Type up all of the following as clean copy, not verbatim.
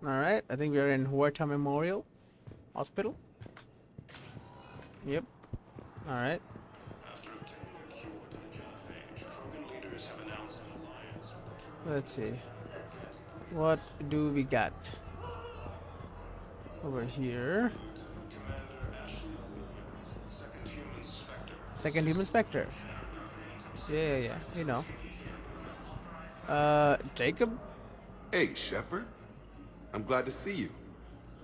Alright, I think we are in Huerta Memorial Hospital. Yep. Alright. Let's see. What do we got over here? Second human specter. Yeah. You know. Jacob? Hey, Shepard. I'm glad to see you.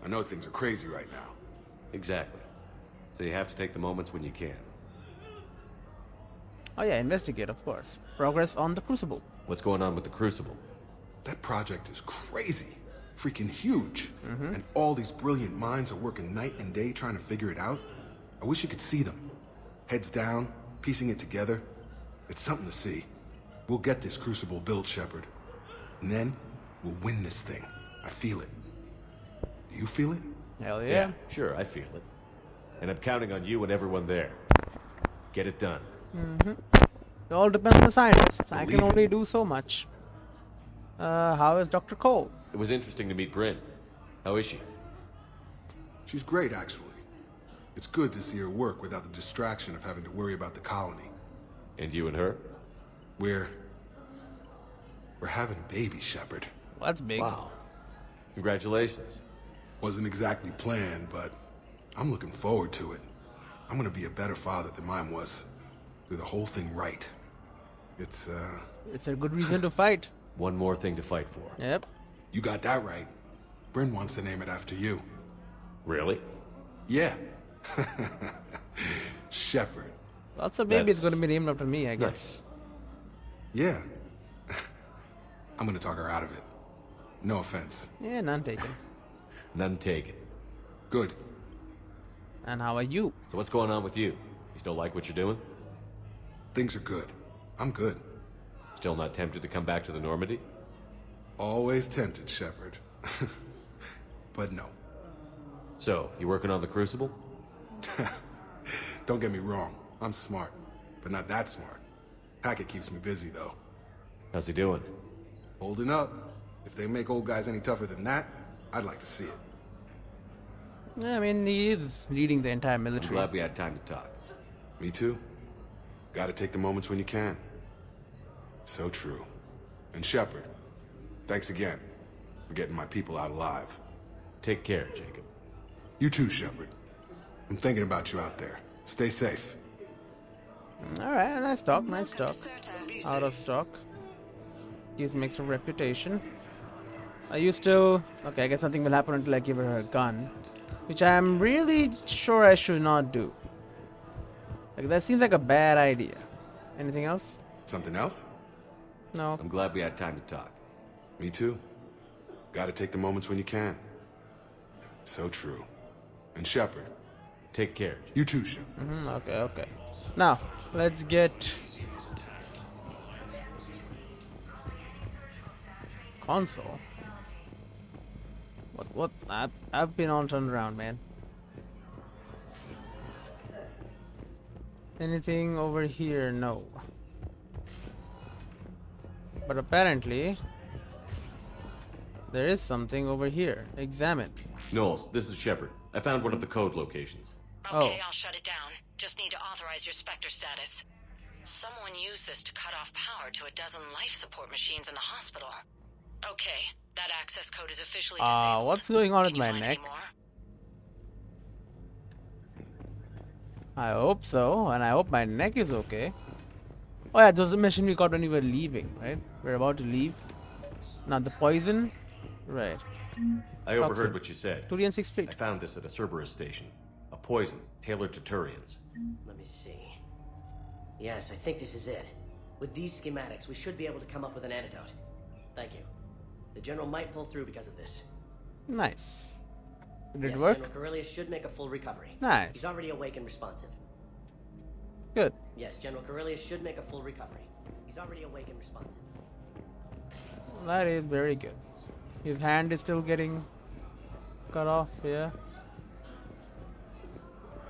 I know things are crazy right now. Exactly. So you have to take the moments when you can. Oh yeah, investigate, of course. Progress on the Crucible. What's going on with the Crucible? That project is crazy. Freaking huge. And all these brilliant minds are working night and day trying to figure it out. I wish you could see them. Heads down, piecing it together. It's something to see. We'll get this Crucible built, Shepard. And then, we'll win this thing. I feel it. Do you feel it? Hell yeah. Sure, I feel it. And I'm counting on you and everyone there. Get it done. It all depends on the scientists. I can Believe it. only do so much. How is Dr. Cole? It was interesting to meet Bryn. How is she? She's great, actually. It's good to see her work without the distraction of having to worry about the colony. And you and her? We're having a baby, Shepard. Well, that's big. Wow. Congratulations. Wasn't exactly planned, but I'm looking forward to it. I'm gonna be a better father than mine was. Do the whole thing right. It's It's a good reason to fight. One more thing to fight for. Yep. you got that right. Bryn wants to name it after you. Really? Yeah. Shepard. Well, so maybe it's That's going to be named after me, I guess. Nice. Yeah. I'm gonna talk her out of it. No offense. Yeah, none taken. None taken. Good. And how are you? So what's going on with you? You still like what you're doing? Things are good. I'm good. Still not tempted to come back to the Normandy? Always tempted, Shepard. But no. So, you working on the Crucible? Don't get me wrong. I'm smart. But not that smart. Hackett keeps me busy, though. How's he doing? Holding up. If they make old guys any tougher than that, I'd like to see it. I mean, he is leading the entire I'm military. glad we had time to talk. Me too. Gotta take the moments when you can. So true. And Shepard, thanks again for getting my people out alive. Take care, Jacob. You too, Shepard. I'm thinking about you out there. Stay safe. Alright, nice talk, nice talk. Out of stock. Gives me extra reputation. Are you still... Okay, I guess nothing will happen until I give her a gun. Which I'm really sure I should not do. Like, that seems like a bad idea. Anything else? Something else? No. I'm glad we had time to talk. Me too. Gotta take the moments when you can. So true. And Shepard, Take care, Jacob. you too, Shepard. Okay. Now, let's get... console. What? I've been all turned around, man. Anything over here? No. But apparently, there is something over here. Examine. Knowles, this is Shepard. I found one of the code locations. Okay, I'll shut it down. Just need to authorize your Spectre status. Someone used this to cut off power to a dozen life support machines in the hospital. Okay, that access code is officially disabled. What's going on with Can you my find neck? any more? I hope so, and I hope my neck is okay. Oh yeah, those are the mission we got when we were leaving, right? We're about to leave. Now the poison, right? I overheard what you said. Turian 6 I fleet. found this at a Cerberus station. A poison tailored to Turians. Let me see. Yes, I think this is it. With these schematics, we should be able to come up with an antidote. Thank you. The General might pull through because of this. Nice. Did it Yes, work? General Corellius should make a full recovery. Nice. He's already awake and responsive. Good. Yes, General Corellius should make a full recovery. He's already awake and responsive. That is very good. His hand is still getting cut off, yeah.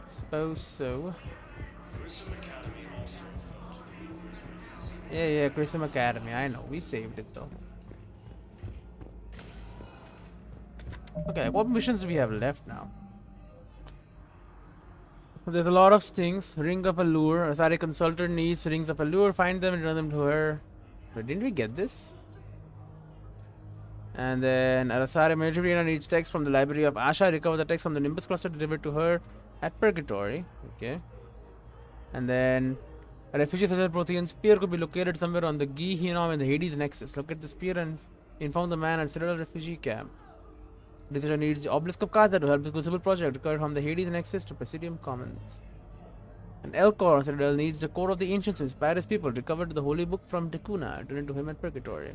Suppose so. Yeah, Grissom Academy. I know. We saved it though. Okay, what missions do we have left now? There's a lot of stings. Ring of Allure. Asari consultant needs rings of allure. Find them and run them to her. Wait, didn't we get this? And then Asari military arena needs text from the library of Asha. Recover the text from the Nimbus cluster. Deliver it to her at Purgatory. Okay. And then a refugee Central Prothean spear could be located somewhere on the Gehinnom and the Hades nexus. Locate the spear and inform the man at Citadel refugee camp. Decision needs the Obelisk of Kata to help the Crucible project. Recovered from the Hades nexus to Presidium Commons. And Elcor Citadel needs the core of the ancients inspire his people. Recovered the holy book from Decuna. Turn it to him at Purgatory.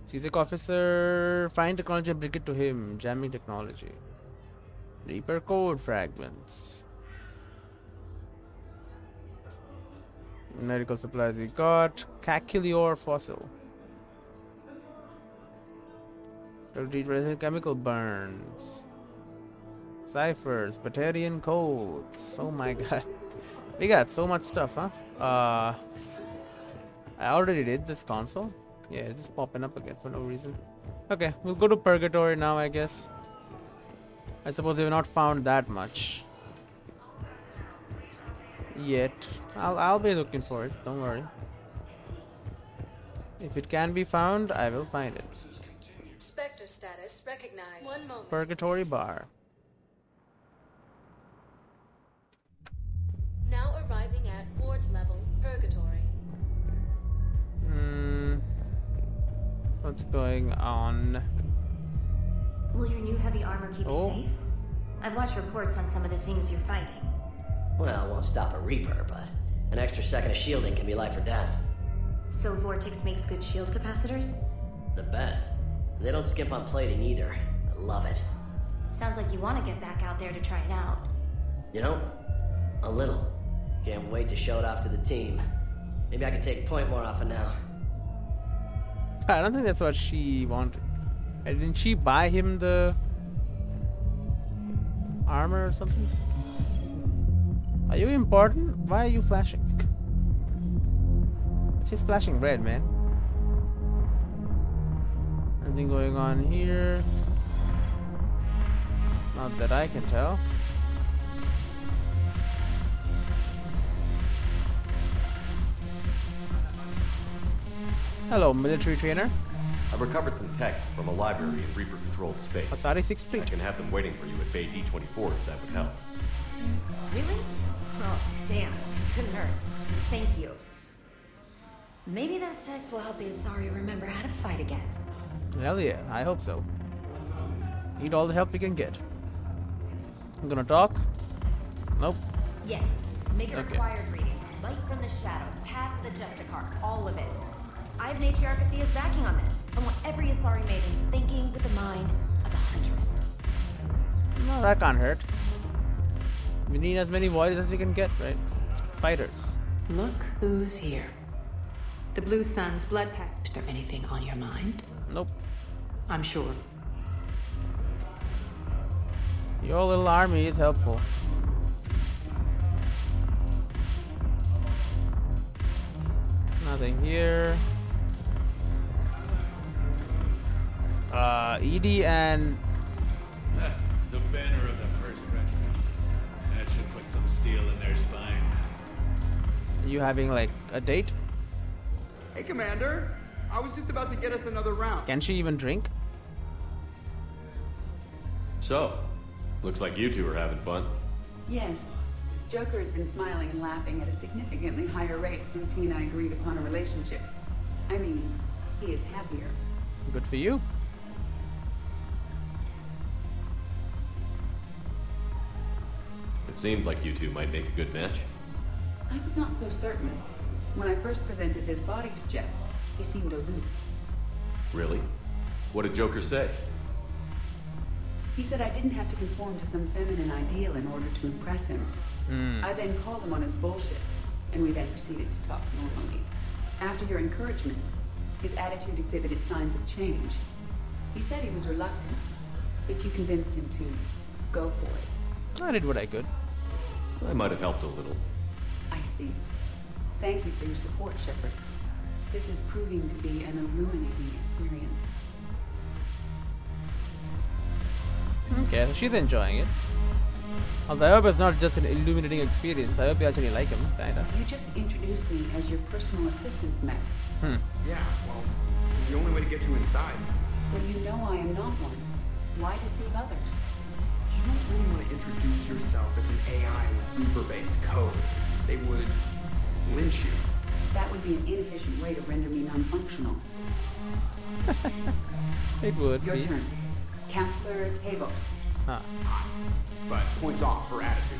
CSEC officer, find technology and bring it to him. Jamming technology. Reaper code fragments. Medical supplies we got. Caculior fossil. Chemical burns. Ciphers. Batarian codes. Oh my god. We got so much stuff, huh? I already did this console. Yeah, it's just popping up again for no reason. Okay, we'll go to Purgatory now, I guess. I suppose we've not found that much yet. I'll be looking for it, don't worry. If it can be found, I will find it. Spectre status recognized. One moment. Purgatory bar. Now arriving at ward level Purgatory. What's going on? Will your new heavy armor keep you safe? I've watched reports on some of the things you're fighting. Well, it won't stop a Reaper, but an extra second of shielding can be life or death. So Vortex makes good shield capacitors? The best. And they don't skimp on plating either. I love it. Sounds like you want to get back out there to try it out. You know, a little. Can't wait to show it off to the team. Maybe I can take point more often now. I don't think that's what she wanted. Didn't she buy him the armor or something? Are you important? Why are you flashing? She's flashing red, man. Anything going on here? Not that I can tell. Hello, military trainer. I've recovered some text from a library in Reaper-controlled space. Asari 6 I fleet. can have them waiting for you at Bay D-24 if that would help. Really? Oh, damn. Couldn't hurt. Thank you. Maybe those texts will help the Asari remember how to fight again. Hell yeah, I hope so. Need all the help we can get. I'm gonna talk. Nope. Yes. Make it Okay. required reading. Light from the shadows, Path of the Justicar, all of it. I have Matriarch Athea's backing on this. I want every Asari maiden thinking with the mind of a huntress. No, that can't hurt. We need as many voices as we can get, right? Fighters. Look who's here. The Blue Sun's blood pact. Is there anything on your mind? Nope. I'm sure. Your little army is helpful. Nothing here. Edie and The banner of the first regiment. That should put some steel in their spine. you having like a date? Hey, Commander. I was just about to get us another round. Can she even drink? So, looks like you two are having fun. Yes. Joker has been smiling and laughing at a significantly higher rate since he and I agreed upon a relationship. I mean, he is happier. Good for you. It seemed like you two might make a good match. I was not so certain. When I first presented this body to Jeff, he seemed aloof. Really? What did Joker say? He said I didn't have to conform to some feminine ideal in order to impress him. I then called him on his bullshit, and we then proceeded to talk normally. After your encouragement, his attitude exhibited signs of change. He said he was reluctant, but you convinced him to go for it. I did what I could. I might have helped a little. I see. Thank you for your support, Shepard. This is proving to be an illuminating experience. Okay, so she's enjoying it. Although I hope it's not just an illuminating experience. I hope you actually like him, kinda. You just introduced me as your personal assistance mech. Yeah, well, it's the only way to get you inside. But you know I am not one. Why deceive others? You don't really want to introduce yourself as an AI with Reaper-based code. They would lynch you. That would be an inefficient way to render me non-functional. It would Your be. turn. Counselor Tavos. Huh. But points off for attitude.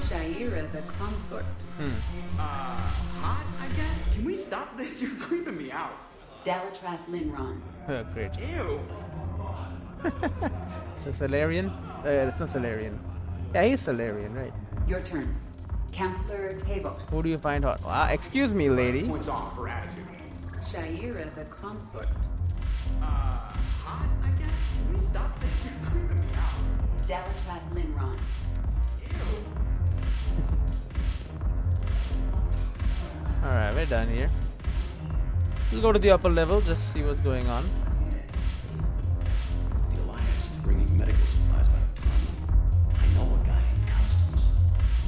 Shaira the consort. Hot, I guess? Can we stop this? You're creeping me out. Dalatras Linron. Oh, great. Ew. It's a Salarian? It's not Salarian. Yeah, he's Salarian, right? Your turn. Counselor Tavos. Who do you find hot? Excuse me, lady. Points off for attitude. Shaira the consort. Hot, I guess? Can we stop this? You're creeping me out. Dalatras Linron. Alright, we're done here. We'll go to the upper level, just see what's going on. The Alliance is bringing medical supplies by the ton. I know a guy in customs.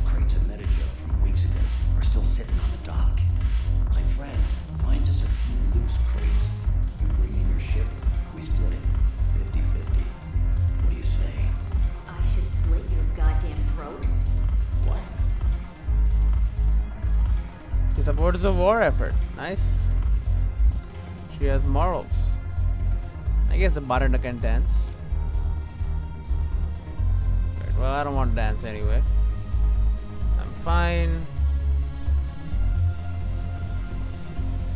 Crates of Metagel from weeks ago are still sitting on the dock. My friend finds us a few loose crates. You bring in your ship, we split it 50-50. What do you say? I should slit your goddamn throat. What? She supports the war effort. Nice. She has morals. I guess a bartender can dance. Right, well, I don't want to dance anyway. I'm fine.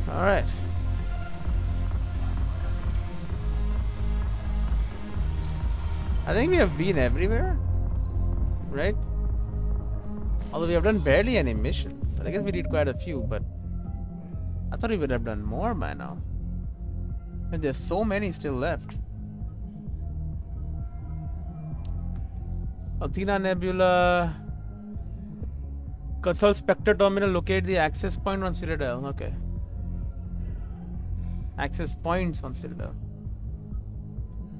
Alright. I think we have been everywhere. Right? Although we have done barely any missions. I guess we did quite a few, but I thought we would have done more by now. And there's so many still left. Athena Nebula. Consult Spectre Terminal, locate the access point on Citadel. Okay. Access points on Citadel.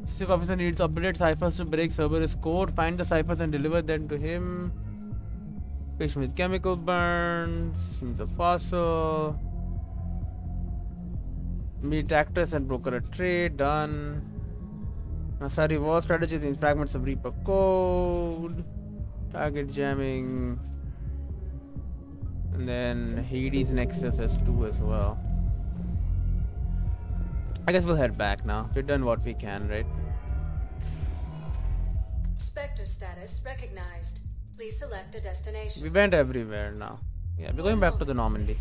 Chief officer needs updated ciphers to break Cerberus code. Find the ciphers and deliver them to him. Patient with chemical burns. Seems a fossil. Meet actress and broker a trade. Done. Asari war strategies in fragments of Reaper code. Target jamming. And then Hades Nexus has 2 as well. I guess we'll head back now. We've done what we can, right? Spectre status recognized. Please select a destination. We went everywhere now. Yeah, we're going back to the Normandy.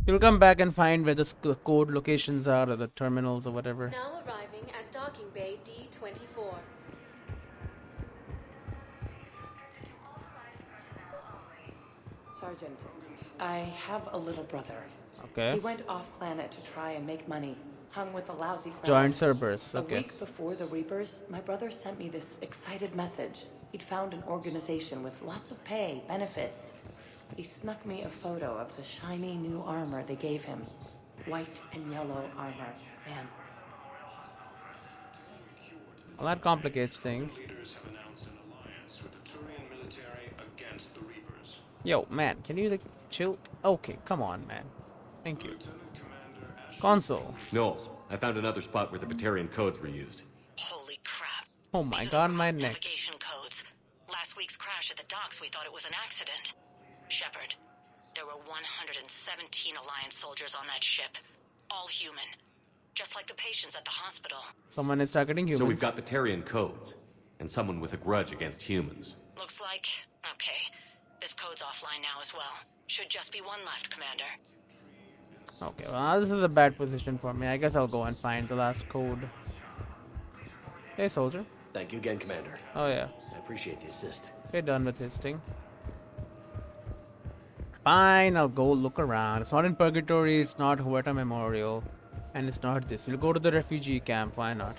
We'll come back and find where the code locations are or the terminals or whatever. Now arriving at docking bay D24. Sergeant, I have a little brother. Okay. He went off planet to try and make money. Hung with a lousy crowd. Joined Cerberus. Okay. A week before the Reapers, my brother sent me this excited message. He'd found an organization with lots of pay, benefits. He snuck me a photo of the shiny new armor they gave him. White and yellow armor. Man. Well, that complicates things. Yo, man, can you like chill? Okay, come on, man. Thank you. Console. Knowles, I found another spot where the Batarian codes were used. Holy crap. Oh my god, my neck. Navigation codes. Last week's crash at the docks, we thought it was an accident. Shepard, there were 117 Alliance soldiers on that ship. All human. Just like the patients at the hospital. Someone is targeting humans. So we've got Batarian codes, and someone with a grudge against humans. Looks like... okay. This code's offline now as well. Should just be one left, Commander. Okay, well, this is a bad position for me. I guess I'll go and find the last code. Hey, soldier. Thank you again, Commander. Oh, yeah. I appreciate the assist. We're done with his thing. Fine, I'll go look around. It's not in Purgatory, it's not Huerta Memorial, and it's not this. We'll go to the refugee camp, why not?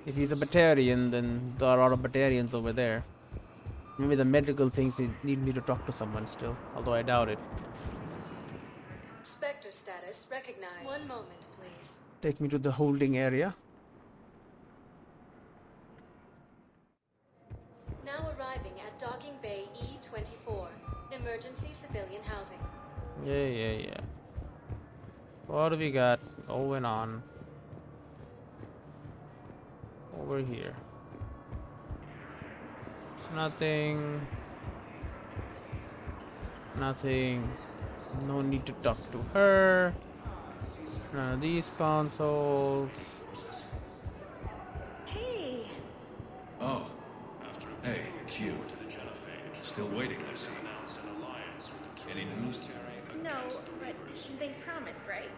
If he's a Batarian, then there are a lot of Batarians over there. Maybe the medical things need me to talk to someone still, although I doubt it. Spectre status recognized. One moment, please. Take me to the holding area. arriving at Docking Bay E24, emergency civilian housing. Yeah. What do we got going on over here? Nothing. No need to talk to her. None of these consoles. Hey. Oh. Hey, it's you. Still waiting, I see. Any news? No, but they promised, right?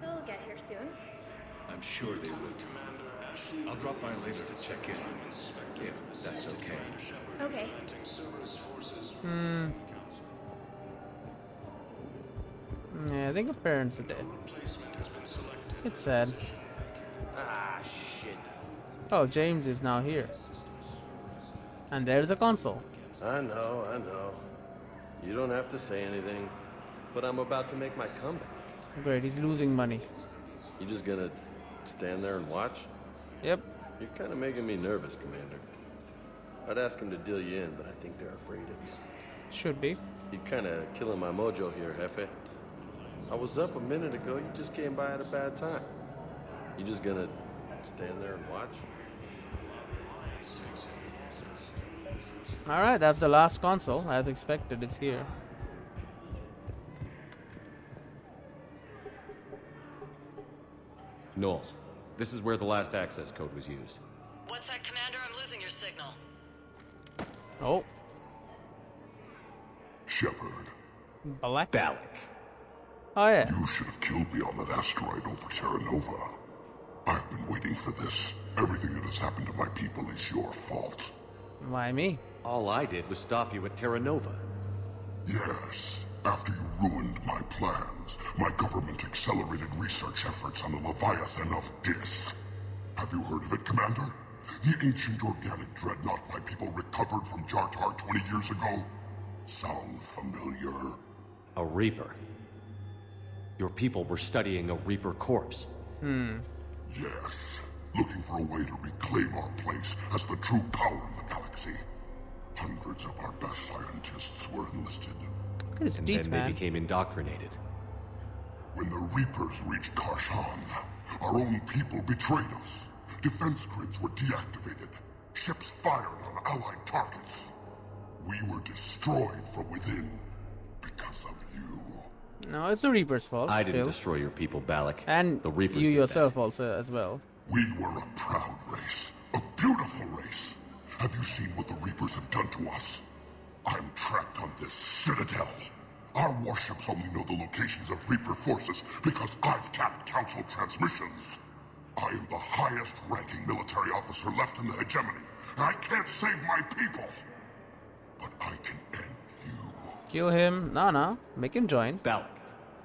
They'll get here soon. I'm sure they will. I'll drop by later to check in, if that's okay. Okay. Yeah, I think her parents are dead. It's sad. Ah, shit. Oh, James is now here. And there's a console. I know. You don't have to say anything, but I'm about to make my comeback. Great, he's losing money. You just gonna stand there and watch? Yep. You're kind of making me nervous, Commander. I'd ask him to deal you in, but I think they're afraid of you. Should be. You're kind of killing my mojo here, Jefe. I was up a minute ago, you just came by at a bad time. You just gonna stand there and watch? Alright, that's the last console. As expected, it's here. Knowles, this is where the last access code was used. What's that, Commander? I'm losing your signal. Oh. Shepard. Balak. Oh, yeah. You should have killed me on that asteroid over Terra Nova. I've been waiting for this. Everything that has happened to my people is your fault. Why me? All I did was stop you at Terra Nova. Yes. After you ruined my plans, my government accelerated research efforts on the Leviathan of Dis. Have you heard of it, Commander? The ancient organic dreadnought my people recovered from Jartar 20 years ago? Sound familiar? A Reaper. Your people were studying a Reaper corpse. Yes. Looking for a way to reclaim our place as the true power of the galaxy. Hundreds of our best scientists were enlisted. Look at his And teeth, then man. they became indoctrinated. When the Reapers reached Karshan, our own people betrayed us. Defense grids were deactivated. Ships fired on Allied targets. We were destroyed from within because of you. No, it's the Reaper's fault. I still. didn't destroy your people, Balak. And the Reapers you did yourself also as well. We were a proud race. A beautiful race. Have you seen what the Reapers have done to us? I'm trapped on this citadel. Our warships only know the locations of Reaper forces because I've tapped Council transmissions. I am the highest-ranking military officer left in the hegemony, and I can't save my people. But I can end you. Kill him. No. Make him join. Balak,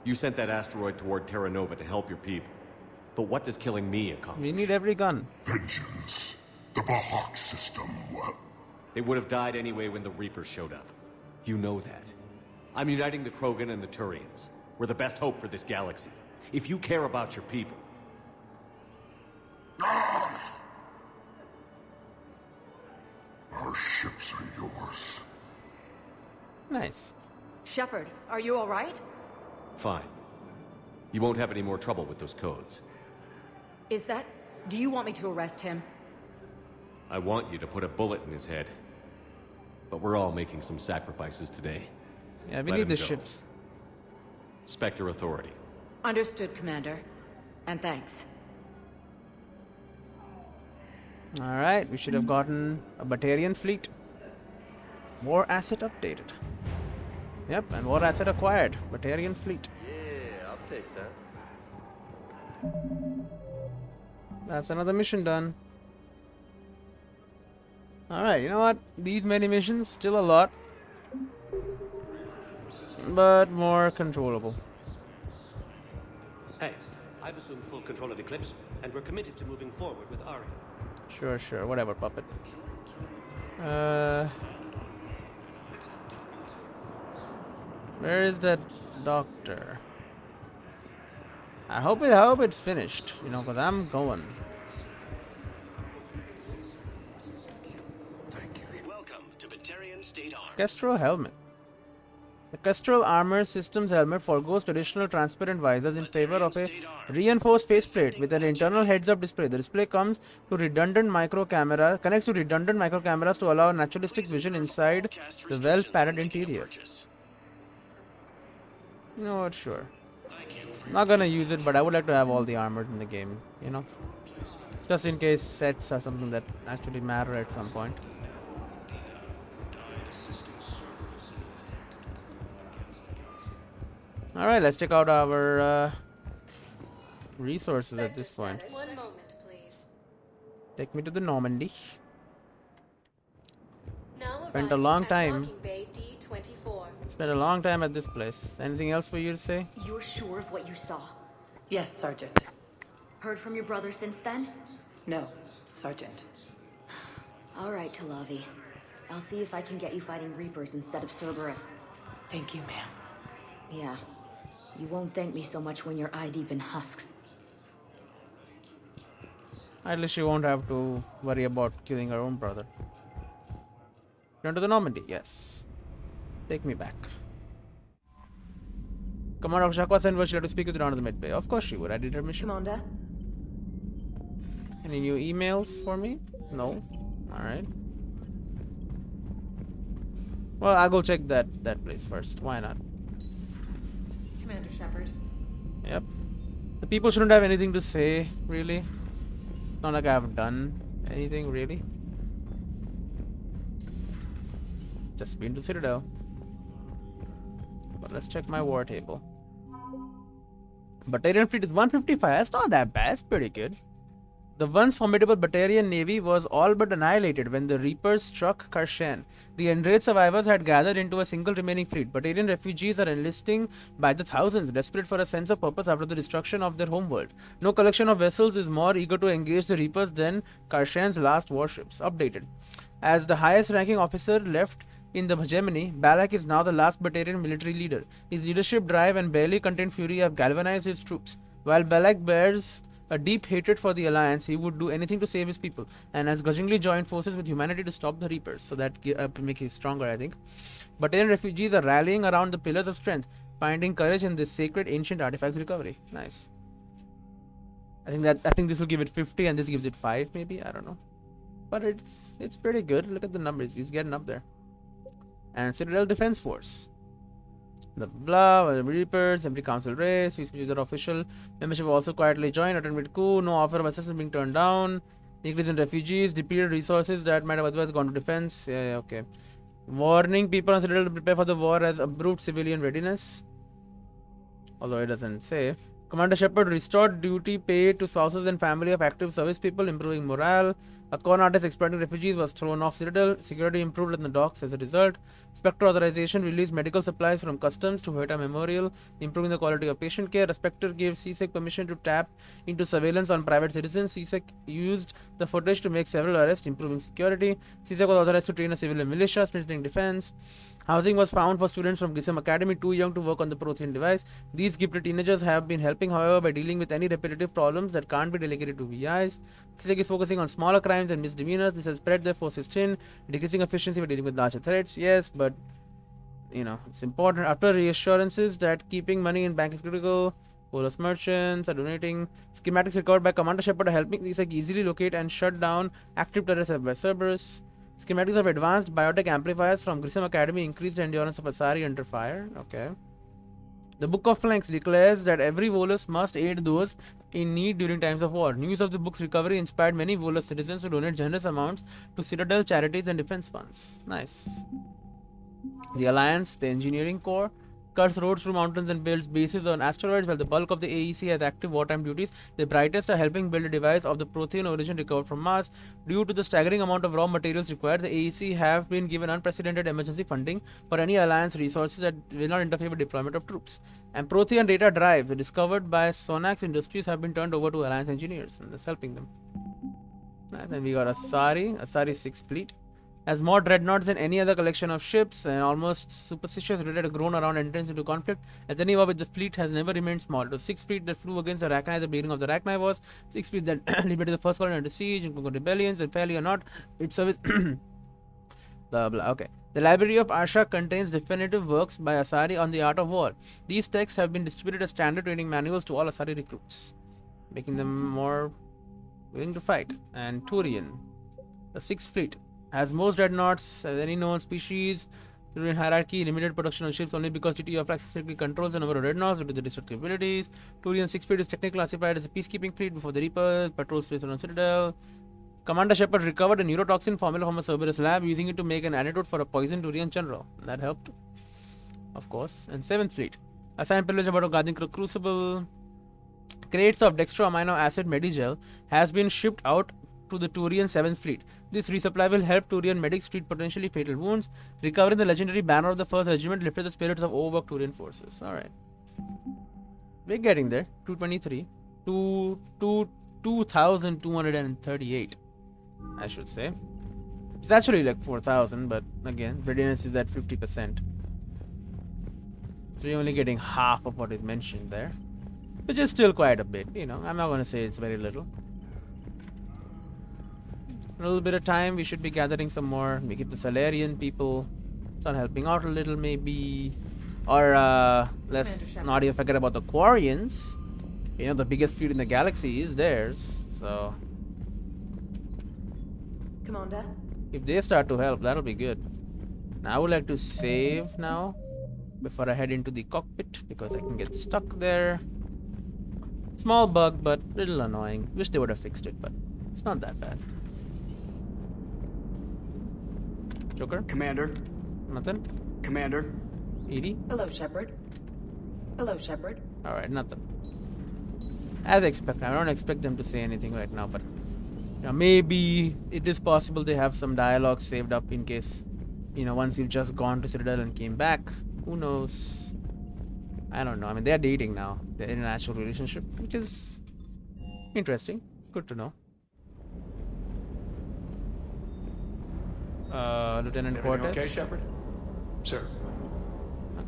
you sent that asteroid toward Terra Nova to help your people. But what does killing me accomplish? We need every gun. Vengeance. The Bahak system. They would have died anyway when the Reapers showed up. You know that. I'm uniting the Krogan and the Turians. We're the best hope for this galaxy. If you care about your people... Our ships are yours. Nice. Shepard, are you all right? Fine. You won't have any more trouble with those codes. Is that... Do you want me to arrest him? I want you to put a bullet in his head. But we're all making some sacrifices today. Yeah, we Let need him the go. ships. Spectre Authority. Understood, Commander. And thanks. Alright, we should have gotten a Batarian fleet. More asset updated. Yep, and more asset acquired. Batarian fleet. Yeah, I'll take that. That's another mission done. Alright, you know what? These many missions, still a lot. But more controllable. Hey, I've assumed full control of Eclipse, and we're committed to moving forward with Ari. Sure, whatever, puppet. Where is that doctor? I hope it's finished, you know, because I'm going. Welcome to Kestrel helmet. The Kestrel Armor Systems helmet forgoes traditional transparent visors in favor of a reinforced faceplate with an internal heads-up display. The display connects to redundant micro cameras to allow naturalistic vision inside the well-padded interior. You know what? Sure. Not gonna use it, but I would like to have all the armor in the game. You know, just in case sets are something that actually matter at some point. Alright, let's check out our resources at this point. One moment, please. Take me to the Normandy. Now Spent a long time. docking bay D24. Spent a long time at this place. Anything else for you to say? You're sure of what you saw? Yes, Sergeant. Heard from your brother since then? No, Sergeant. All right, Talavi. I'll see if I can get you fighting Reapers instead of Cerberus. Thank you, ma'am. Yeah. You won't thank me so much when you're eye-deep in husks. At least she won't have to worry about killing her own brother. Return to the Normandy, yes. Take me back. Commander Shakwa sent Virgil to speak with you down to the Midway. Of course she would. I did her mission. Commander? Any new emails for me? No. Alright. Well, I'll go check that place first. Why not? Commander Shepard. Yep. The people shouldn't have anything to say, really. It's not like I haven't done anything, really. Just been to Citadel. But let's check my war table. Batarian fleet is 155. That's not that bad. It's pretty good. The once formidable Batarian navy was all but annihilated when the Reapers struck Karshan. The enraged survivors had gathered into a single remaining fleet. Batarian refugees are enlisting by the thousands, desperate for a sense of purpose after the destruction of their homeworld. No collection of vessels is more eager to engage the Reapers than Karshan's last warships. Updated. As the highest ranking officer left in the hegemony, Balak is now the last Batarian military leader. His leadership drive and barely contained fury have galvanized his troops. While Balak bears a deep hatred for the Alliance, he would do anything to save his people, and has grudgingly joined forces with humanity to stop the Reapers, so that make it stronger, I think. Batarian refugees are rallying around the Pillars of Strength, finding courage in this sacred ancient artifacts recovery. Nice. I think this will give it 50, and this gives it 5, maybe. I don't know, but it's pretty good. Look at the numbers; he's getting up there. And Citadel Defense Force. The Reapers, every council race, user official membership also quietly joined, attended coup, no offer of assistance being turned down, increase in refugees, depleted resources that might have otherwise gone to defense. Yeah, okay. Warning people on Citadel to prepare for the war as abrupt civilian readiness. Although it doesn't say. Commander Shepard restored duty paid to spouses and family of active service people, improving morale. A con artist exploiting refugees was thrown off Citadel. Security improved in the docks as a result. Spectre authorization released medical supplies from customs to Huerta Memorial, improving the quality of patient care. A Spectre gave CSEC permission to tap into surveillance on private citizens. CSEC used the footage to make several arrests, improving security. CSEC was authorized to train a civilian militia, splitting defense. Housing was found for students from Grissom Academy, too young to work on the Prothean device. These gifted teenagers have been helping, however, by dealing with any repetitive problems that can't be delegated to VIs. CSEC is focusing on smaller crimes and misdemeanors. This has spread their forces thin, decreasing efficiency by dealing with larger threats. Yes, but you know, it's important. After reassurances that keeping money in bank is critical, Polos merchants are donating. Schematics recovered by Commander Shepard are helping CSEC easily locate and shut down active terrorists by Cerberus. Schematics of advanced biotech amplifiers from Grissom Academy increased the endurance of Asari under fire. Okay. The Book of Flanks declares that every Volus must aid those in need during times of war. News of the book's recovery inspired many Volus citizens to donate generous amounts to Citadel charities and defense funds. Nice. The Alliance, the Engineering Corps, cuts roads through mountains and builds bases on asteroids, while the bulk of the AEC has active wartime duties. The brightest are helping build a device of the Prothean origin recovered from Mars. Due to the staggering amount of raw materials required, the AEC have been given unprecedented emergency funding for any Alliance resources that will not interfere with deployment of troops. And Prothean data drives discovered by Sonax Industries have been turned over to Alliance engineers, and that's helping them. And then we got Asari 6th Fleet. Has more dreadnoughts than any other collection of ships, and almost superstitious dread had grown around entrance into conflict. As any war with the fleet has never remained small. It was 6th Fleet that flew against the Rachni at the beginning of the Rachni Wars, 6th Fleet that liberated the first colony under siege, and rebellions, and fairly or not, its service Blah blah. Okay. The Library of Asha contains definitive works by Asari on the art of war. These texts have been distributed as standard training manuals to all Asari recruits, making them more willing to fight. And Turian, the 6th Fleet, has most dreadnoughts as any known species. Turian hierarchy, limited production of ships only because TTF specifically controls the number of dreadnoughts due to the destructive abilities. Turian 6th Fleet is technically classified as a peacekeeping fleet before the Reapers, patrols space on Citadel. Commander Shepard recovered a neurotoxin formula from a Cerberus lab, using it to make an antidote for a poisoned Turian general. That helped, of course. And 7th Fleet, assigned privilege about a guarding crucible. Crates of dextro amino acid medigel has been shipped out to the Turian 7th Fleet. This resupply will help Turian medics treat potentially fatal wounds. Recovering the legendary banner of the 1st Regiment lifted the spirits of overworked Turian forces. Alright. We're getting there. 223. 2,238. I should say. It's actually like 4,000, but again, readiness is at 50%. So you're only getting half of what is mentioned there. Which is still quite a bit, you know. I'm not going to say it's very little. A little bit of time, we should be gathering some more. We get the Salarian people. Start helping out a little, maybe. Or, let's not even forget about the Quarians. You know, the biggest fleet in the galaxy is theirs, so... Commander? If they start to help, that'll be good. Now I would like to save now before I head into the cockpit because I can get stuck there. Small bug, but little annoying. Wish they would have fixed it, but it's not that bad. Joker? Commander? Nothing? Commander? Edie? Hello, Shepard. Hello, Shepard. Alright, nothing. As expected. I don't expect them to say anything right now, but you know, maybe it is possible they have some dialogue saved up in case, you know, once you've just gone to Citadel and came back. Who knows? I don't know. I mean, they're dating now. They're in an actual relationship, which is interesting. Good to know. Lieutenant Everything Cortez. okay, Shepard? Sir.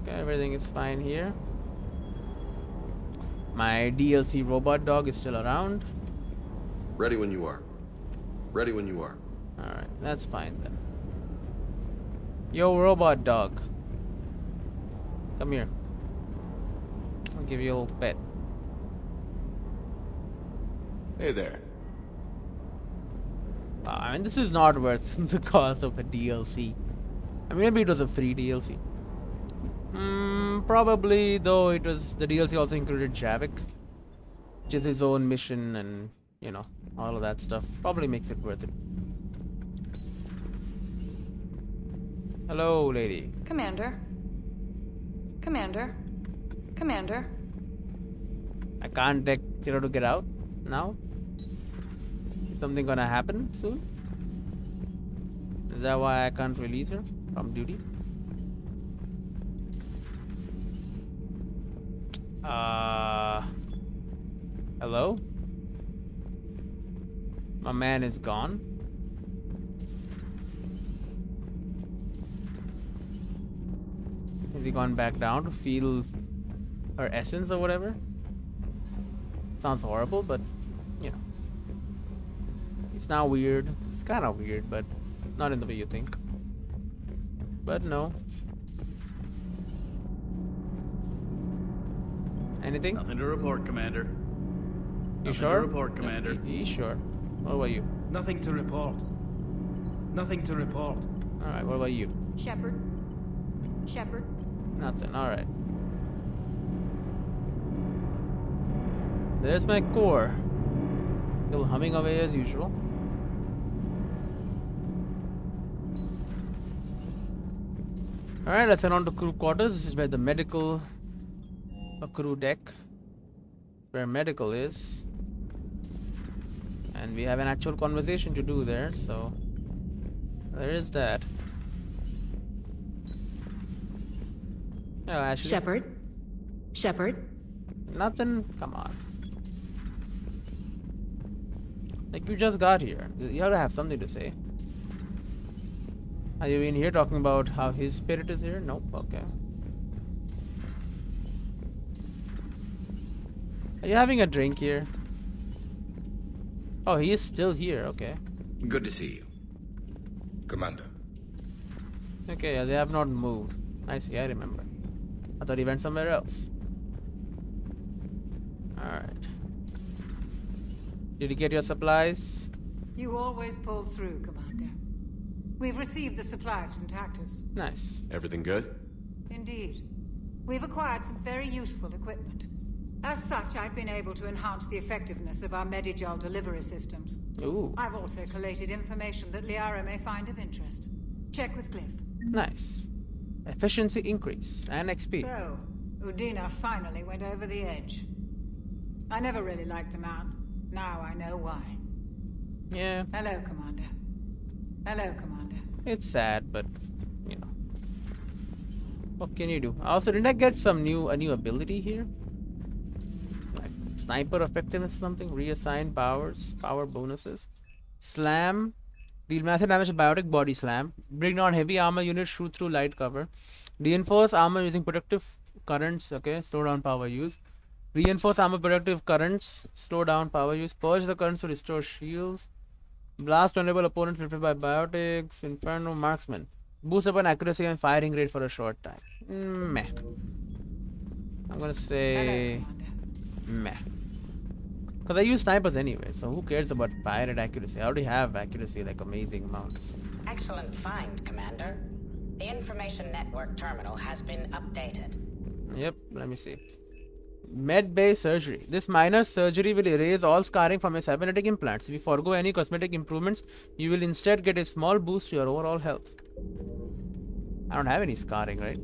Okay, everything is fine here. My DLC robot dog is still around. Ready when you are. Ready when you are. Alright, that's fine then. Yo, robot dog. Come here. I'll give you a little pet. Hey there. I mean, this is not worth the cost of a DLC. I mean, maybe it was a free DLC. Probably, though it was, the DLC also included Javik, which is his own mission and, you know, all of that stuff. Probably makes it worth it. Hello, lady. Commander. Commander. Commander. I can't tell her to get out now. Is something gonna happen soon? Is that why I can't release her from duty? Hello? My man is gone. Has he gone back down to feel her essence or whatever? Sounds horrible, but you know. It's not weird. It's kind of weird, but not in the way you think. But no. Anything? Nothing to report, Commander. You Nothing sure? to report, Commander. You sure? What about you? Nothing to report. Nothing to report. Alright, what about you? Shepard. Shepard. Nothing, alright. There's my core. Still humming away as usual. Alright, let's head on to crew quarters. This is where the medical crew deck. Where medical is. And we have an actual conversation to do there, so there is that. Oh, actually. Shepard? Shepard? Nothing? Come on. Like, you just got here. You have to have something to say. Are you in here talking about how his spirit is here? Nope. Okay. Are you having a drink here? Oh, he is still here. Okay. Good to see you. Commander, Okay, yeah, they have not moved. I see, I remember. I thought he went somewhere else. Alright. Did you get your supplies? You always pull through, Commander. We've received the supplies from Tactus. Nice. Everything good? Indeed. We've acquired some very useful equipment. As such, I've been able to enhance the effectiveness of our Medigel delivery systems. Ooh. I've also collated information that Liara may find of interest. Check with Cliff. Nice. Efficiency increase and XP. So, Udina finally went over the edge. I never really liked the man. Now I know why. Yeah. Hello, Commander. Hello, Commander. It's sad, but you know. What can you do? Also, didn't I get a new ability here? Like sniper effectiveness or something? Reassign powers, power bonuses. Slam. Deal massive damage to biotic body slam. Bring down heavy armor units, shoot through light cover. Reinforce armor using protective currents, okay, slow down power use. Reinforce armor protective currents, slow down power use. Purge the currents to restore shields. Blast vulnerable opponents lifted by biotics. Inferno marksman. Boost weapon accuracy and firing rate for a short time. Meh. I'm gonna say meh. Because I use snipers anyway, so who cares about pirate accuracy? I already have accuracy like amazing amounts. Excellent find, Commander. The information network terminal has been updated. Yep, let me see. Med Bay surgery. This minor surgery will erase all scarring from your cybernetic implants. If you forego any cosmetic improvements, you will instead get a small boost to your overall health. I don't have any scarring, right?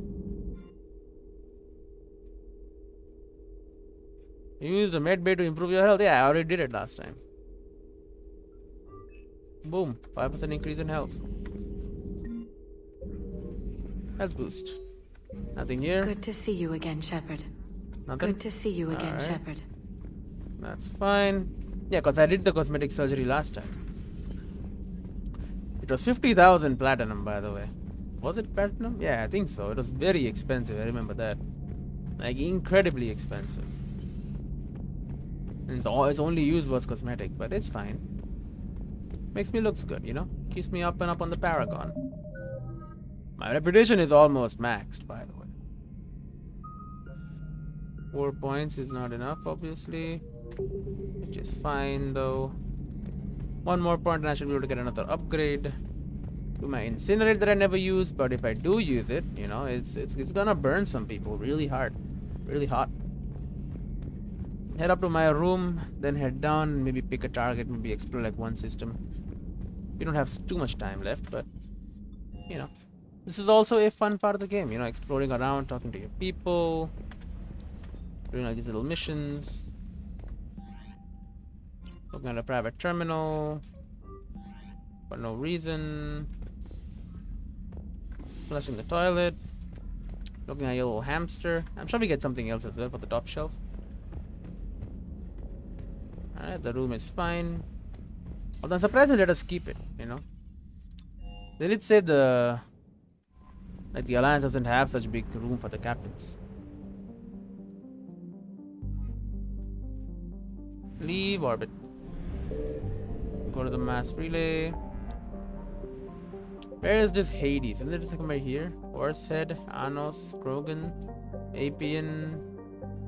Use the Med Bay to improve your health. Yeah, I already did it last time. Boom. 5% increase in health. Health boost. Nothing here. Good to see you again, Shepard. Nothing? Good to see you again, Alright. Shepard. That's fine. Yeah, because I did the cosmetic surgery last time. It was 50,000 platinum, by the way. Was it platinum? Yeah, I think so. It was very expensive. I remember that. Like, incredibly expensive. And its only use was cosmetic, but it's fine. Makes me looks good, you know? Keeps me up and up on the Paragon. My reputation is almost maxed, by the way. 4 points is not enough, obviously. Which is fine, though. 1 more point and I should be able to get another upgrade. To my incinerate that I never use, but if I do use it, you know, it's gonna burn some people really hard. Really hot. Head up to my room, then head down, maybe pick a target, maybe explore like one system. We don't have too much time left, but you know. This is also a fun part of the game, you know, exploring around, talking to your people, doing all these little missions. Looking at a private terminal for no reason. Flushing the toilet. Looking at your little hamster. I'm sure we get something else as well for the top shelf. Alright, the room is fine. Although I'm surprised they let us keep it, you know. They did say the Alliance doesn't have such big room for the captains. Leave orbit. Go to the mass relay. Where is this Hades? Isn't it somewhere here? Horsehead, Anos, Krogan, Apian,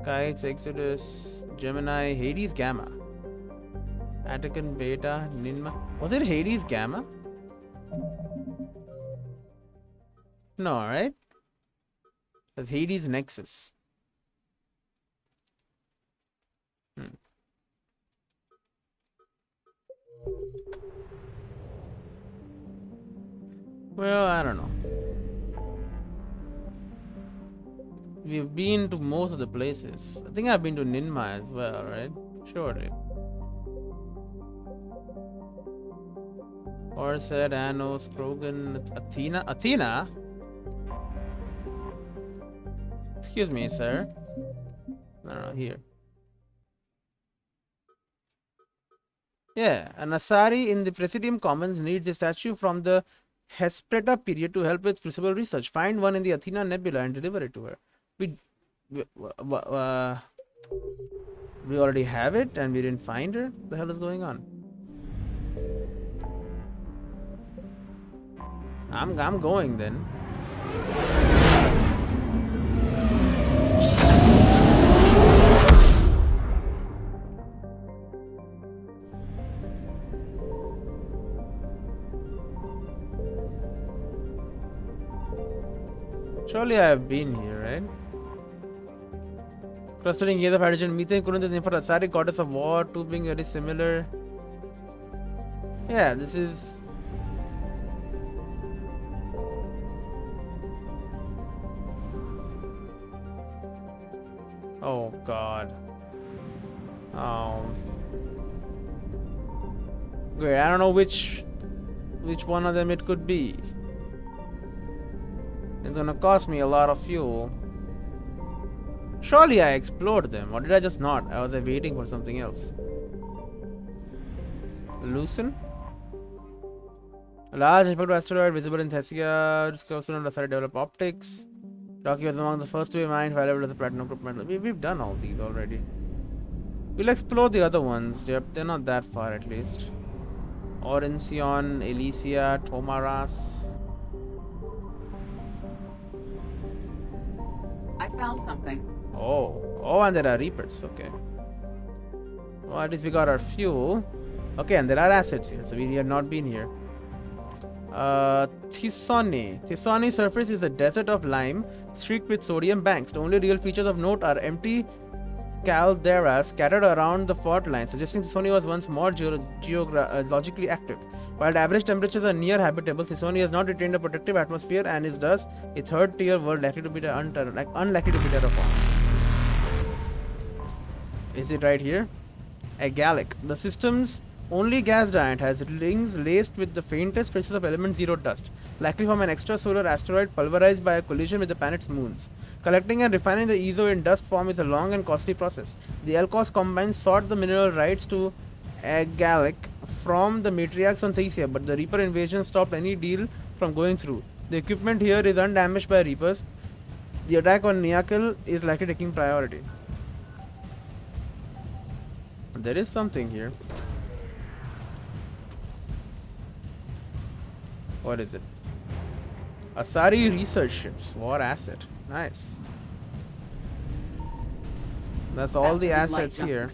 Kites, Exodus, Gemini, Hades, Gamma. Attican, Beta, Ninma. Was it Hades, Gamma? No, right? That's Hades, Nexus. Well, I don't know. We've been to most of the places. I think I've been to Ninma as well, right? Surely. Horsehead, Anos, Krogan, Athena. Athena? Excuse me, sir. No, here. Yeah, an Asari in the Presidium Commons needs a statue from the Hesperta period to help with crucible research. Find one in the Athena Nebula and deliver it to her. We already have it and we didn't find her? What the hell is going on? I'm going then. Surely I have been here, right? Clustering here, the hydrogen methane couldn't the name for Asari, goddess of war, two being very similar. Yeah, this is. Oh god. Oh. Great, I don't know which one of them it could be. It's gonna cost me a lot of fuel. Surely I explored them, or did I just not? I was waiting for something else. Loosen? A large hyperglyph asteroid visible in Thessia. Discovered on Asari develop optics. Rocky was among the first to be mined, valuable as a platinum group metal. We've done all these already. We'll explore the other ones. They're not that far at least. Orencion, Elysia, Tomaras. I found something. Oh, and there are Reapers. Okay. Well, at least we got our fuel. Okay, and there are assets here, so we have not been here. Thisone. Thisone surface is a desert of lime streaked with sodium banks. The only real features of note are empty calderas scattered around the fault line, suggesting Thisone was once more geologically active. While the average temperatures are near habitable, Thisone has not retained a protective atmosphere and is thus a third-tier world likely to be unlikely to be terraformed. Is it right here? A Gallic. The system's only gas giant has rings laced with the faintest traces of element 0 dust, likely from an extrasolar asteroid pulverized by a collision with the planet's moons. Collecting and refining the EZO in dust form is a long and costly process. The Elcos Combine sought the mineral rights to a Gallic from the matriarchs on Thesia, but the Reaper invasion stopped any deal from going through. The equipment here is undamaged by Reapers. The attack on Niakil is likely taking priority. There is something here. What is it? Asari research ships, war asset. Nice. That's all the assets here.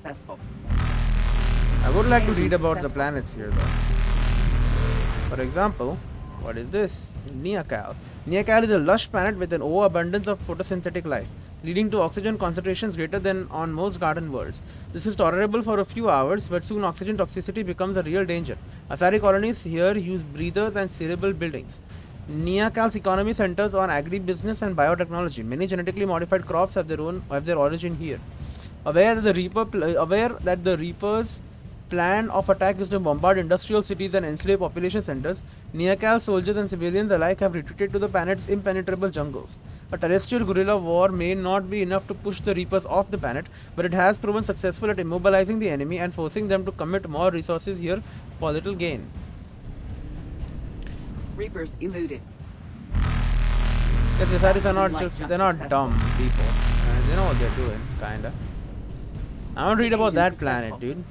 I would like to read about the planets here though. For example, what is this? Niakil. Niakil is a lush planet with an overabundance of photosynthetic life, leading to oxygen concentrations greater than on most garden worlds. This is tolerable for a few hours, but soon oxygen toxicity becomes a real danger. Asari colonies here use breathers and cerebral buildings. Niakil's economy centers on agribusiness and biotechnology. Many genetically modified crops have their origin here. Aware that the Reaper's plan of attack is to bombard industrial cities and enslave population centers, Niakil soldiers and civilians alike have retreated to the planet's impenetrable jungles. A terrestrial guerrilla war may not be enough to push the Reapers off the planet, but it has proven successful at immobilizing the enemy and forcing them to commit more resources here for little gain. Reapers eluded. Yes, Asaris are not they're not dumb people. They know what they're doing, kinda. I want to read about that planet, dude.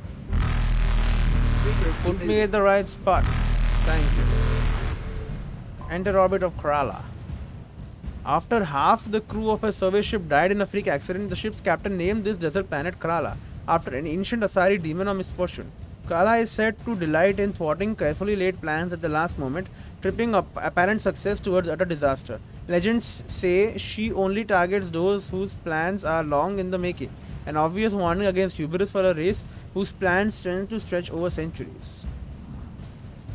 Put me at the right spot. Thank you. Enter orbit of Kerala. After half the crew of a survey ship died in a freak accident, the ship's captain named this desert planet Kerala after an ancient Asari demon of misfortune. Kerala is said to delight in thwarting carefully laid plans at the last moment, tripping up apparent success towards utter disaster. Legends say she only targets those whose plans are long in the making, an obvious warning against hubris for a race whose plans tend to stretch over centuries.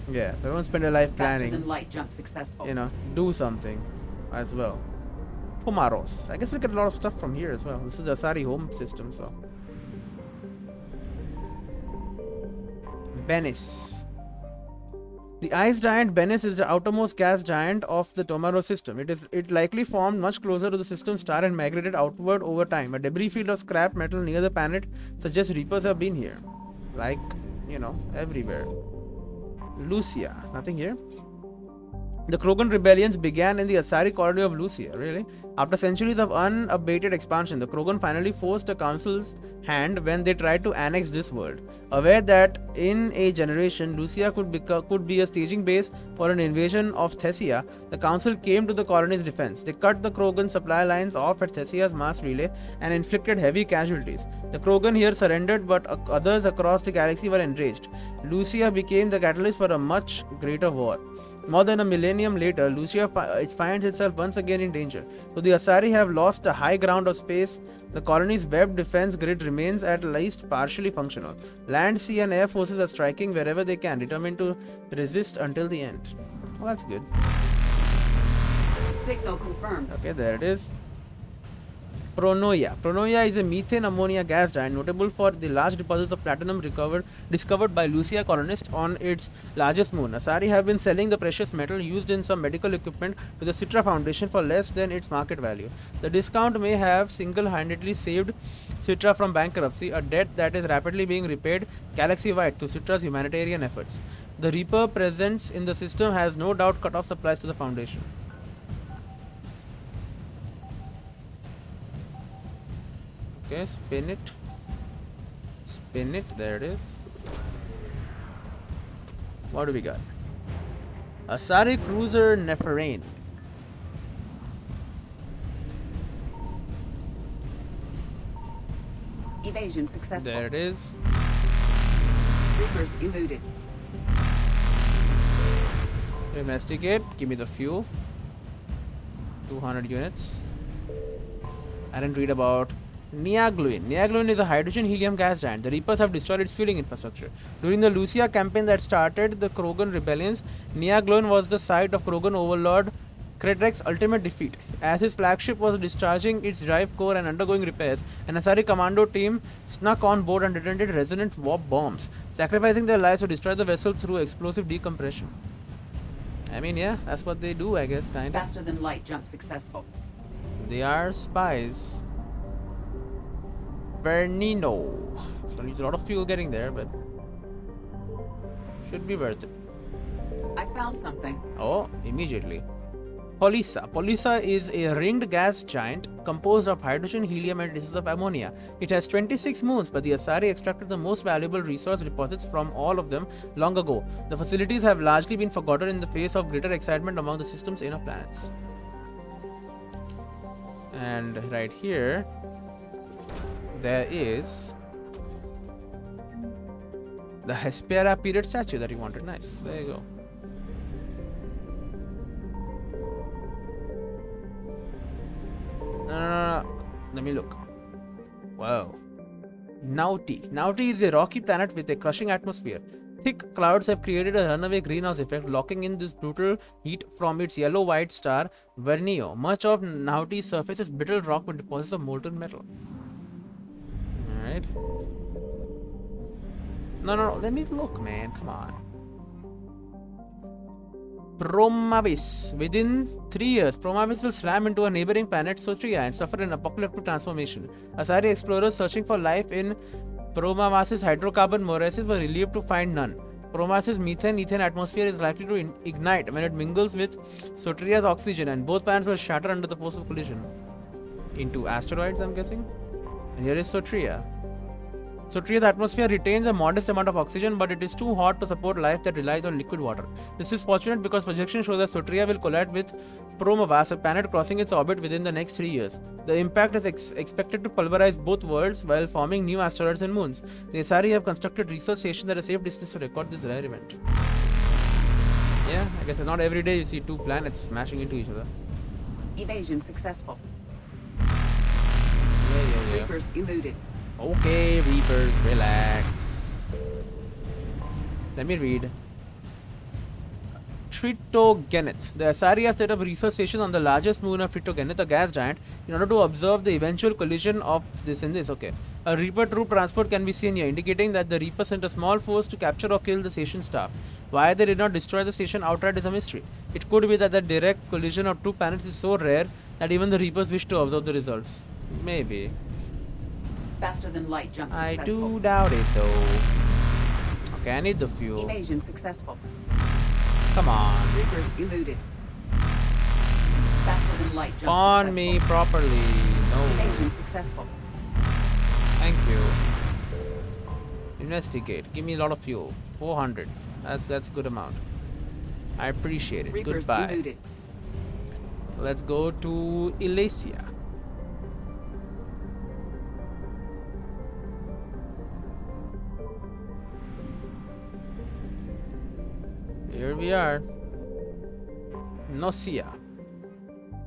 Yeah, so everyone spend their life planning. Faster than light jump successful. You know, do something as well. Tomaros. I guess we get a lot of stuff from here as well. This is the Asari home system, so. Benis. The ice giant Benis is the outermost gas giant of the Tomaro system. It likely formed much closer to the system's star and migrated outward over time. A debris field of scrap metal near the planet suggests Reapers have been here. Like, you know, everywhere. Lucia. Nothing here. The Krogan rebellions began in the Asari colony of Lucia, really. After centuries of unabated expansion, the Krogan finally forced the Council's hand when they tried to annex this world. Aware that in a generation, Lucia could be a staging base for an invasion of Thessia, the Council came to the colony's defense. They cut the Krogan supply lines off at Thessia's mass relay and inflicted heavy casualties. The Krogan here surrendered, but others across the galaxy were enraged. Lucia became the catalyst for a much greater war. More than a millennium later, Lucia finds itself once again in danger. Though the Asari have lost the high ground of space, the colony's web defense grid remains at least partially functional. Land, sea and air forces are striking wherever they can, determined to resist until the end. Well, that's good. Signal confirmed. Okay, there it is. Pronoia. Pronoia is a methane ammonia gas giant notable for the large deposits of platinum discovered by Lucia colonists on its largest moon. Asari have been selling the precious metal used in some medical equipment to the Citra Foundation for less than its market value. The discount may have single-handedly saved Citra from bankruptcy, a debt that is rapidly being repaid galaxy-wide through Citra's humanitarian efforts. The Reaper presence in the system has no doubt cut off supplies to the Foundation. Okay, spin it. Spin it. There it is. What do we got? Asari Cruiser Neferane. Evasion successful. There it is. Reapers eluded. Investigate. Give me the fuel. 200 units. I didn't read about Niagluin. Niagluin is a hydrogen-helium gas giant. The Reapers have destroyed its fueling infrastructure. During the Lucia campaign that started the Krogan rebellions, Niagluin was the site of Krogan overlord Kredrek's ultimate defeat. As his flagship was discharging its drive core and undergoing repairs, an Asari commando team snuck on board and detonated resonant warp bombs, sacrificing their lives to destroy the vessel through explosive decompression. I mean, yeah, that's what they do, I guess, kind of. Faster than light jump successful. They are spies. Bernino. It's gonna use a lot of fuel getting there, but should be worth it. I found something. Oh, immediately. Polissa. Polissa is a ringed gas giant composed of hydrogen, helium, and traces of ammonia. It has 26 moons, but the Asari extracted the most valuable resource deposits from all of them long ago. The facilities have largely been forgotten in the face of greater excitement among the system's inner planets. And right here, there is the Hespera period statue that you wanted. Nice. There you go. Let me look. Wow. Nauti. Nauti is a rocky planet with a crushing atmosphere. Thick clouds have created a runaway greenhouse effect, locking in this brutal heat from its yellow-white star, Vernio. Much of Nauti's surface is brittle rock with deposits of molten metal. Alright. No, let me look, man. Come on. Promavis. Within 3 years, Promavis will slam into a neighboring planet, Sotria, and suffer an apocalyptic transformation. Asari explorers searching for life in Promavis's hydrocarbon morasses were relieved to find none. Promavis's methane atmosphere is likely to ignite when it mingles with Sotria's oxygen, and both planets will shatter under the force of collision. Into asteroids, I'm guessing? And here is Sotria. Sotria's atmosphere retains a modest amount of oxygen, but it is too hot to support life that relies on liquid water. This is fortunate because projections show that Sotria will collide with Promavas, a planet crossing its orbit within the next 3 years. The impact is expected to pulverize both worlds while forming new asteroids and moons. The Asari have constructed research stations at a safe distance to record this rare event. Yeah, I guess it's not every day you see two planets smashing into each other. Evasion successful. Yeah. Reapers eluded. Okay, Reapers, relax. Let me read. Tritogenet. The Asari have set up research stations on the largest moon of Tritogenet, a gas giant, in order to observe the eventual collision of this and this. Okay. A Reaper troop transport can be seen here, indicating that the Reaper sent a small force to capture or kill the station staff. Why they did not destroy the station outright is a mystery. It could be that the direct collision of two planets is so rare that even the Reapers wish to observe the results. Maybe. Faster than light jump successful. I do doubt it though. Okay, I need the fuel. Evasion successful. Come on. Reapers eluded. Faster than light jump Spawn me properly. No. Evasion successful. Thank you. Investigate. Give me a lot of fuel. 400. That's good amount. I appreciate it. Reapers Goodbye. eluded. Let's go to Elysia. Here we are. Nocia.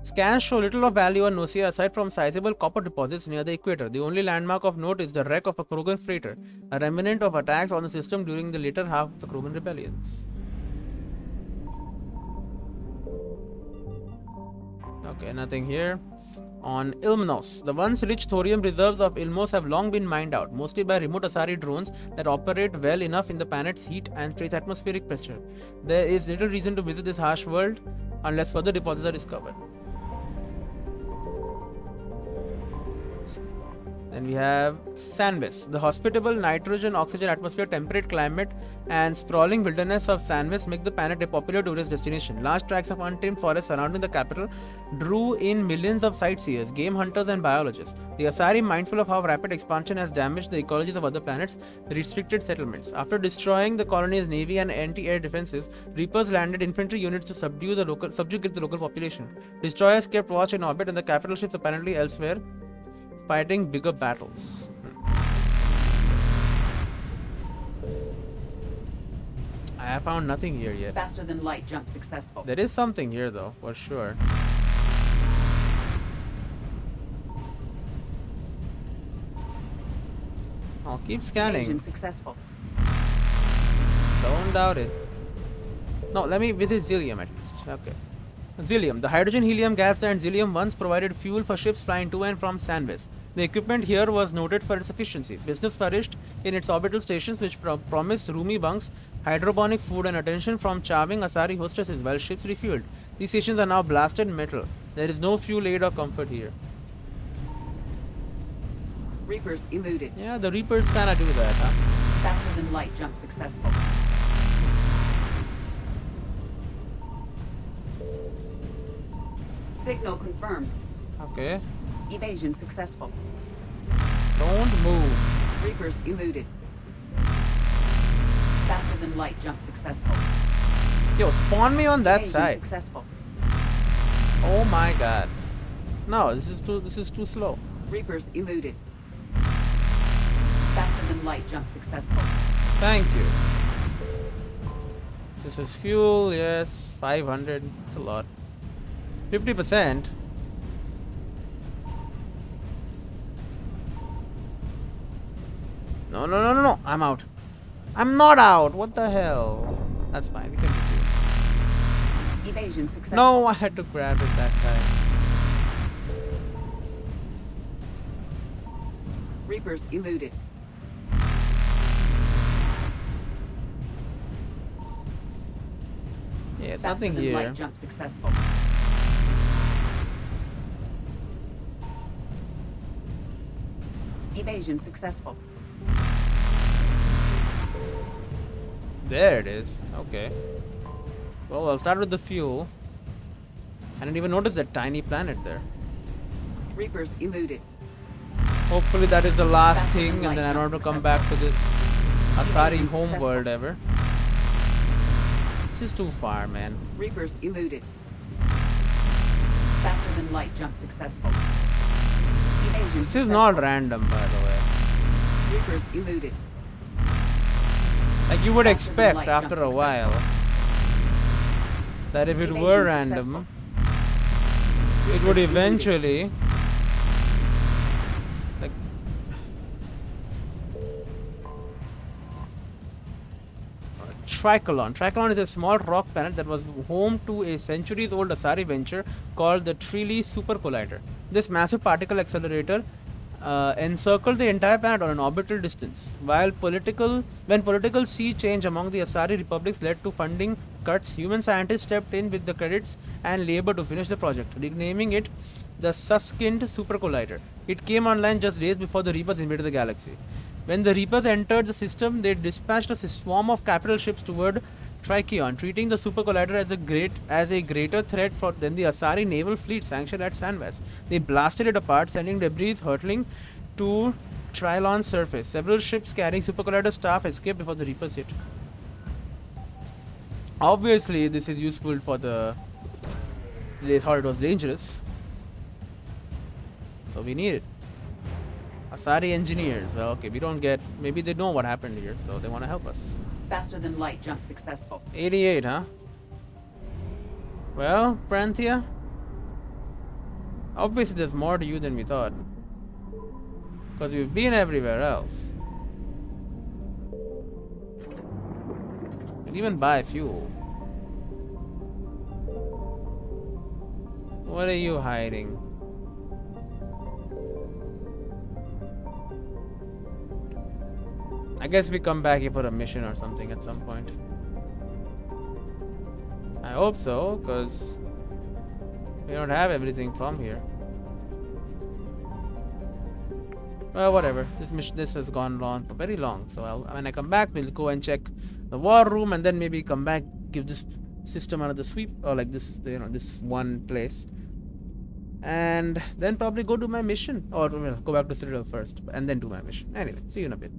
Scans show little of value on Nocia aside from sizable copper deposits near the equator. The only landmark of note is the wreck of a Krogan freighter, a remnant of attacks on the system during the later half of the Krogan rebellions. Okay, nothing here. On Ilmnos, the once rich thorium reserves of Ilmos have long been mined out, mostly by remote Asari drones that operate well enough in the planet's heat and trace atmospheric pressure. There is little reason to visit this harsh world unless further deposits are discovered. Then we have Sanvis. The hospitable nitrogen-oxygen atmosphere, temperate climate, and sprawling wilderness of Sanvis make the planet a popular tourist destination. Large tracts of untamed forest surrounding the capital drew in millions of sightseers, game hunters, and biologists. The Asari, mindful of how rapid expansion has damaged the ecologies of other planets, restricted settlements. After destroying the colony's navy and anti-air defenses, Reapers landed infantry units to subjugate the local population. Destroyers kept watch in orbit, and the capital ships apparently elsewhere, fighting bigger battles. I have found nothing here yet. Faster than light jump successful. There is something here though, for sure. I'll keep scanning. Evasion successful. Don't doubt it. No, let me visit Xilium at least. Okay. Xilium. The hydrogen, helium gas and Xilium once provided fuel for ships flying to and from Sanvis. The equipment here was noted for its efficiency. Business flourished in its orbital stations, which promised roomy bunks, hydroponic food, and attention from charming Asari hostesses while ships refueled. These stations are now blasted metal. There is no fuel aid or comfort here. Reapers eluded. Yeah, the Reapers kinda do that, huh? Faster than light jump successful. Signal confirmed. Okay. Evasion successful. Don't move. Reapers eluded. Faster than light jump successful. Yo, spawn me on that Evasion side. Successful. Oh my god. No, this is too slow. Reapers eluded. Faster than light jump successful. Thank you. This is fuel, yes, 500. It's a lot. 50%. No. I'm out. I'm not out. What the hell? That's fine. We can proceed. Evasion successful. No, I had to grab it that time. Reapers eluded. Yeah, it's Faster nothing than here. light jump successful. Evasion successful. There it is. Okay. Well, I'll start with the fuel. I didn't even notice that tiny planet there. Reapers eluded. Hopefully that is the last Faster thing, than and then I light don't have to jump come back to this Asari Evasion home successful. world ever. This is too far, man. Reapers eluded. Faster than light jump successful. Evasion This is not random, by the way. Reapers eluded. Like you would Faster than expect light after jump a while that if it Evasion were random, it would eventually like Tricolon. Tricolon is a small rock planet that was home to a centuries-old Asari venture called the Trilly Super Collider. This massive particle accelerator encircled the entire planet on an orbital distance. When political sea change among the Asari republics led to funding cuts, human scientists stepped in with the credits and labor to finish the project, renaming it the Suskind Super Collider. It came online just days before the Reapers invaded the galaxy. When the Reapers entered the system, they dispatched a swarm of capital ships toward Trichion, treating the Super Collider as a greater threat than the Asari naval fleet sanctioned at Sandwest. They blasted it apart, sending debris hurtling to Trilon's surface. Several ships carrying Super Collider staff escaped before the Reapers hit. Obviously, this is useful for they thought it was dangerous, so we need it. Asari engineers. Well, okay, we don't get. Maybe they know what happened here, so they want to help us. Faster than light jump successful. 88, huh? Well, Pranthea, obviously there's more to you than we thought, because we've been everywhere else. And even buy fuel. What are you hiding? I guess we come back here for a mission or something at some point. I hope so, because we don't have everything from here. Well, whatever. This has gone on for very long. So when I come back, we'll go and check the war room, and then maybe come back, give this system another sweep, or like this, this one place, and then probably go do my mission, or well, go back to Citadel first, and then do my mission. Anyway, see you in a bit.